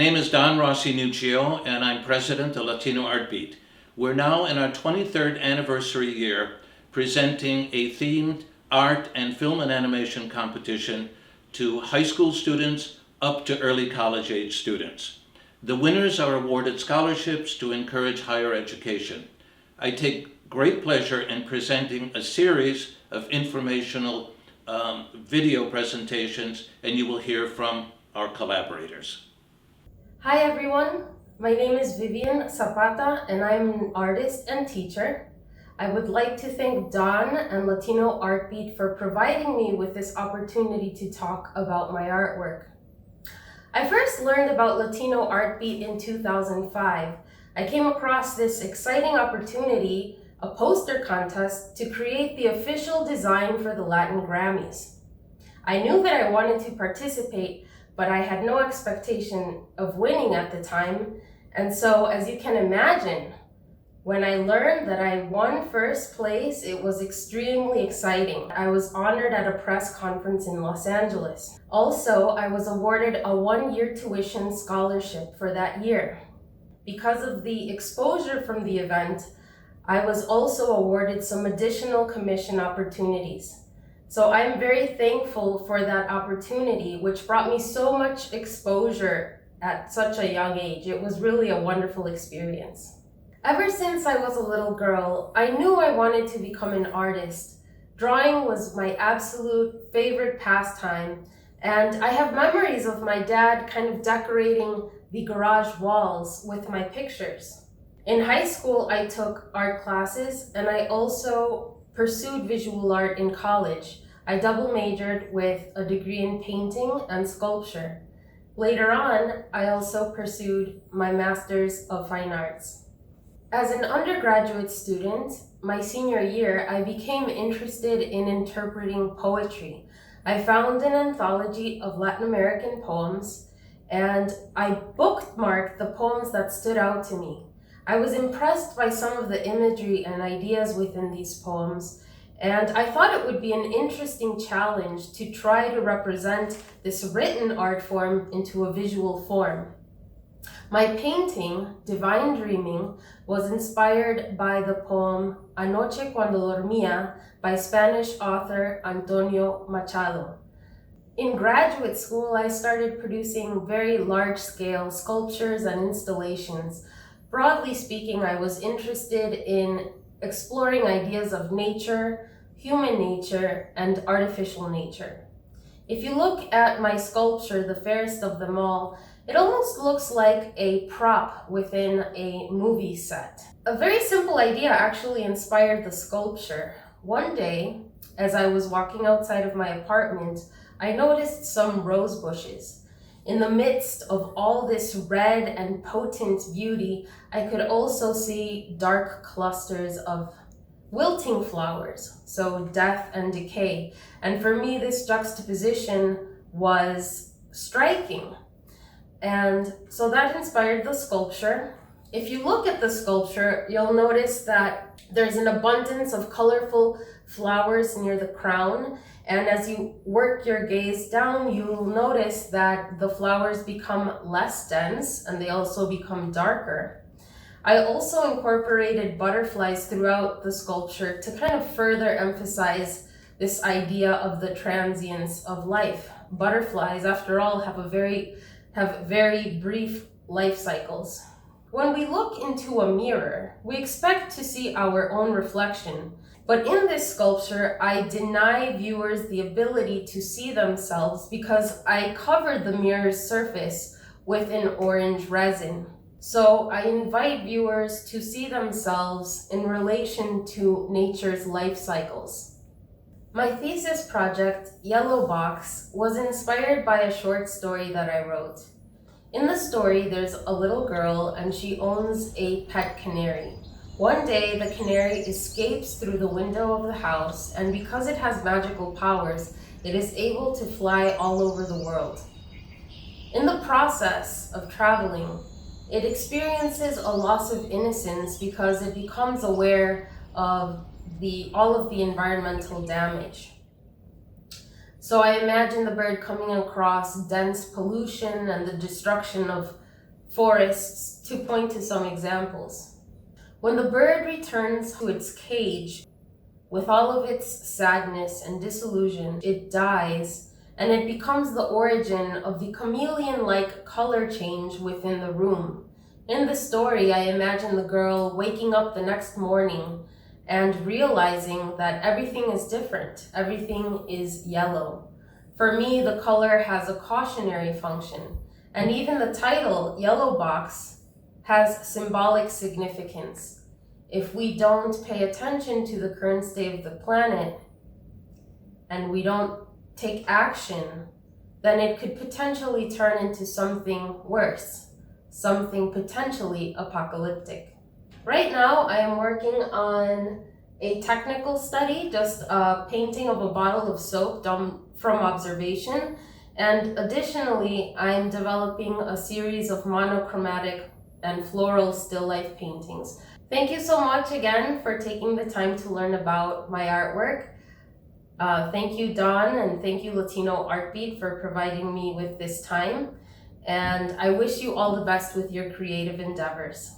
name is Don Rossi Nuccio, and I'm president of Latino Art Beat. We're now in our 23rd anniversary year, presenting a themed art and film and animation competition to high school students up to early college age students. The winners are awarded scholarships to encourage higher education. I take great pleasure in presenting a series of informational video presentations, and you will hear from our collaborators. Hi everyone, my name is Vivian Zapata and I'm an artist and teacher. I would like to thank Don and Latino Art Beat for providing me with this opportunity to talk about my artwork. I first learned about Latino Art Beat in 2005. I came across this exciting opportunity, a poster contest, to create the official design for the Latin Grammys. I knew that I wanted to participate, but I had no expectation of winning at the time. And so, as you can imagine, when I learned that I won first place, it was extremely exciting. I was honored at a press conference in Los Angeles. Also, I was awarded a one-year tuition scholarship for that year. Because of the exposure from the event, I was also awarded some additional commission opportunities. So I'm very thankful for that opportunity, which brought me so much exposure at such a young age. It was really a wonderful experience. Ever since I was a little girl, I knew I wanted to become an artist. Drawing was my absolute favorite pastime, and I have memories of my dad kind of decorating the garage walls with my pictures. In high school, I took art classes, and I also pursued visual art in college. I double majored with a degree in painting and sculpture. Later on, I also pursued my Master's of Fine Arts. As an undergraduate student, my senior year, I became interested in interpreting poetry. I found an anthology of Latin American poems, and I bookmarked the poems that stood out to me. I was impressed by some of the imagery and ideas within these poems, and I thought it would be an interesting challenge to try to represent this written art form into a visual form. My painting, Divine Dreaming, was inspired by the poem Anoche Cuando Dormía by Spanish author Antonio Machado. In graduate school, I started producing very large-scale sculptures and installations. Broadly speaking, I was interested in exploring ideas of nature, human nature, and artificial nature. If you look at my sculpture, the fairest of them all, it almost looks like a prop within a movie set. A very simple idea actually inspired the sculpture. One day, as I was walking outside of my apartment, I noticed some rose bushes. In the midst of all this red and potent beauty, I could also see dark clusters of wilting flowers, so death and decay. And for me, this juxtaposition was striking. And so that inspired the sculpture. If you look at the sculpture, you'll notice that there's an abundance of colorful flowers near the crown. And as you work your gaze down, you'll notice that the flowers become less dense and they also become darker. I also incorporated butterflies throughout the sculpture to kind of further emphasize this idea of the transience of life. Butterflies, after all, have very brief life cycles. When we look into a mirror, we expect to see our own reflection. But in this sculpture, I deny viewers the ability to see themselves because I covered the mirror's surface with an orange resin. So I invite viewers to see themselves in relation to nature's life cycles. My thesis project, Yellow Box, was inspired by a short story that I wrote. In the story, there's a little girl and she owns a pet canary. One day, the canary escapes through the window of the house, and because it has magical powers, it is able to fly all over the world. In the process of traveling, it experiences a loss of innocence because it becomes aware of all of the environmental damage. So I imagine the bird coming across dense pollution and the destruction of forests to point to some examples. When the bird returns to its cage, with all of its sadness and disillusion, it dies, and it becomes the origin of the chameleon-like color change within the room. In the story, I imagine the girl waking up the next morning and realizing that everything is different. Everything is yellow. For me, the color has a cautionary function, and even the title, Yellow Box, has symbolic significance. If we don't pay attention to the current state of the planet and we don't take action, then it could potentially turn into something worse, something potentially apocalyptic. Right now, I am working on a technical study, just a painting of a bottle of soap done from observation. And additionally, I am developing a series of monochromatic and floral still life paintings. Thank you so much again for taking the time to learn about my artwork. Thank you, Dawn, and thank you, Latino Art Beat, for providing me with this time. And I wish you all the best with your creative endeavors.